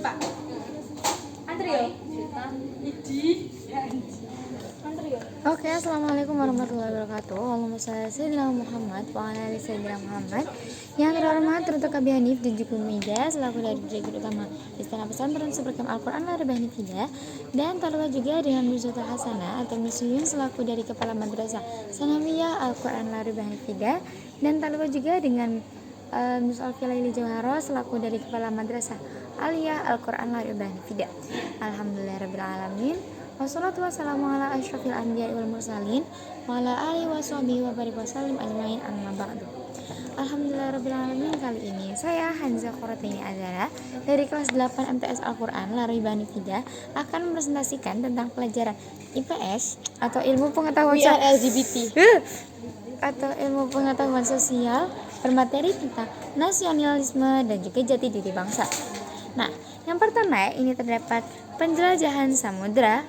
Pak. Antri yo. Oke, assalamualaikum warahmatullahi wabarakatuh. Allahumma shalli ala sayyidina Muhammad wa ala ali sayyidina Muhammad. Yang terhormat Dr. Kabi Hanif dan Juku Mida selaku dari Direktur Utama Istana Pesantren Superkam Al-Quran Laribah Hanifida, dan talaba juga dengan Nurzatul Hasanah atau Musyun selaku dari Kepala Madrasah Sanawiyah Al-Quran Laribah Hanifida, dan talaba juga dengan Mus Alfilaili Jawharo selaku dari Kepala Madrasah Aliyah Al-Quran Laribah Hanifida. Alhamdulillahirabbil alamin. Wassalatu wassalamu ala asyrafil anbiya'i wal mursalin wa ala alihi washabihi wa barik wasallim ajmain, amma ba'du. Alhamdulillahirabbil alamin. Kali ini saya Hanza Qurratini Azara dari kelas 8 MTS Al-Quran Laribah Hanifida akan mempresentasikan tentang pelajaran IPS atau ilmu pengetahuan LGBT atau ilmu pengetahuan sosial bermateri tentang nasionalisme dan juga jati diri bangsa. Nah, yang pertama ini terdapat penjelajahan samudra,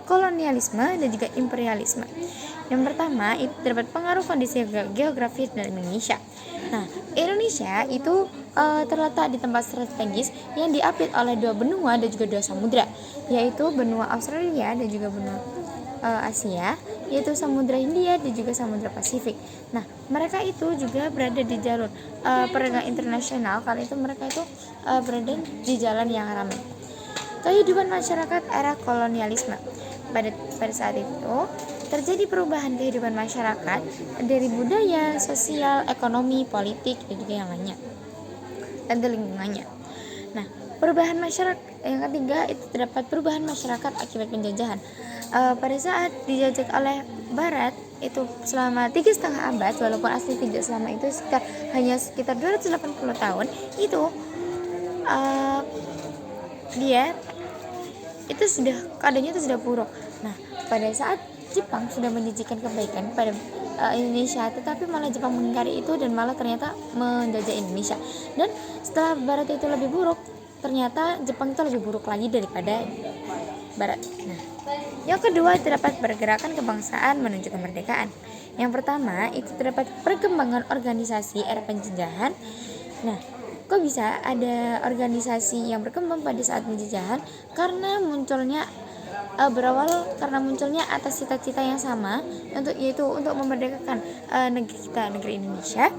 kolonialisme dan juga imperialisme. Yang pertama itu terdapat pengaruh kondisi geografis dari Indonesia. Nah, Indonesia itu terletak di tempat strategis yang diapit oleh dua benua dan juga dua samudra, yaitu benua Australia dan juga benua Asia, yaitu Samudra Hindia dan juga Samudra Pasifik. Nah, mereka itu juga berada di jalur perdagangan internasional. Kali itu mereka itu berada di jalan yang ramai. Kehidupan masyarakat era kolonialisme. Pada saat itu terjadi perubahan kehidupan masyarakat dari budaya, sosial, ekonomi, politik dan juga yang lainnya, dan lingkungannya. Nah, perubahan masyarakat yang ketiga itu terdapat perubahan masyarakat akibat penjajahan. Pada saat dijajah oleh Barat itu selama 3,5 abad, walaupun asli tidak selama itu, hanya sekitar 280 tahun itu dia itu sudah keadaannya itu sudah buruk. Nah, pada saat Jepang sudah menjanjikan kebaikan pada Indonesia, tetapi malah Jepang mengingkari itu dan malah ternyata menjajah Indonesia. Dan setelah Barat itu lebih buruk, ternyata Jepang itu lebih buruk lagi daripada Barat. Nah, yang kedua terdapat pergerakan kebangsaan menuju kemerdekaan. Yang pertama itu terdapat perkembangan organisasi era penjajahan. Nah, kok bisa ada organisasi yang berkembang pada saat penjajahan? Karena munculnya karena munculnya atas cita-cita yang sama, yaitu untuk memerdekakan negeri kita, negeri Indonesia.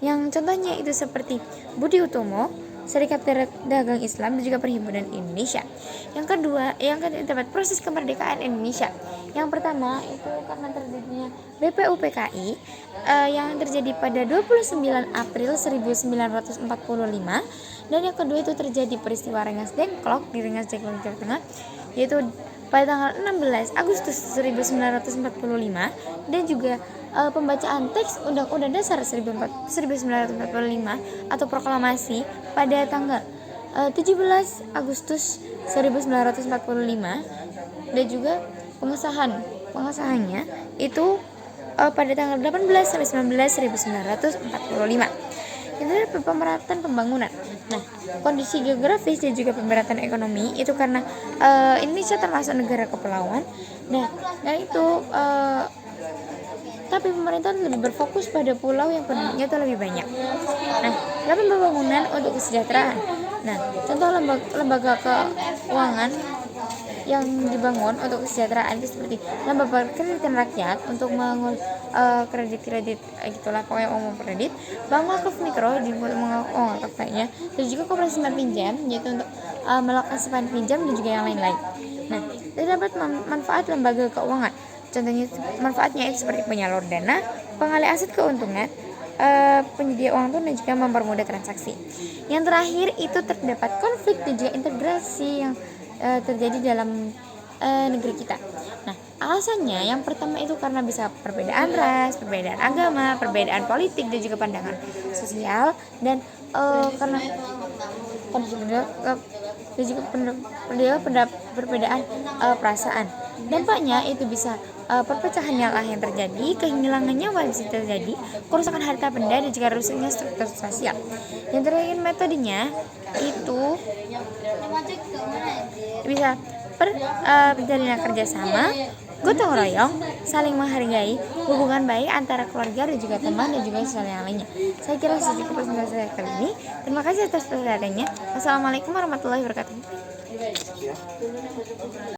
Yang contohnya itu seperti Budi Utomo, Serikat Dagang Islam dan juga Perhimpunan Indonesia. Yang kedua terdapat proses kemerdekaan Indonesia. Yang pertama itu karena terjadinya BPUPKI yang terjadi pada 29 April 1945, dan yang kedua itu terjadi peristiwa Rengas Dengklok di Rengas Dengklok, Jawa Tengah, yaitu pada tanggal 16 Agustus 1945, dan juga pembacaan teks Undang-Undang Dasar 1945 atau proklamasi pada tanggal 17 Agustus 1945, dan juga pengesahannya itu pada tanggal 18 sampai 19 1945. Itu adalah pemerataan pembangunan. Nah, kondisi geografis dan juga pemerataan ekonomi itu karena Indonesia termasuk negara kepulauan. Nah itu tapi pemerintah lebih berfokus pada pulau yang penduduknya itu lebih banyak. Nah, dalam pembangunan untuk kesejahteraan. Nah, contoh lembaga keuangan yang dibangun untuk kesejahteraan itu seperti lembaga kreditan rakyat untuk mengurus kredit gitulah, pokoknya umum kredit, bank wakaf mikro untuk mengawal wakafnya, dan juga koperasi simpan pinjam yaitu untuk melakukan simpan pinjam dan juga yang lain-lain. Nah, terdapat manfaat lembaga keuangan. Contohnya manfaatnya itu seperti penyalur dana, pengalih aset keuntungan, penyedia uang tunai dan juga mempermudah transaksi. Yang terakhir itu terdapat konflik dan juga integrasi yang terjadi dalam negeri kita. Nah, alasannya yang pertama itu karena bisa perbedaan ras, perbedaan agama, perbedaan politik dan juga pandangan sosial, dan karena dan juga perbedaan perasaan. Dampaknya itu bisa perpecahan yang terjadi, kehilangan nyawa bisa terjadi, kerusakan harta benda dan juga rusaknya struktur sosial. Yang terakhir metodenya itu bisa perjalanan kerjasama, gotong royong, saling menghargai, hubungan baik antara keluarga dan juga teman dan juga sosial yang lainnya. Saya kira segitu presentasi saya kali ini. Terima kasih atas perhatiannya. Wassalamualaikum warahmatullahi wabarakatuh.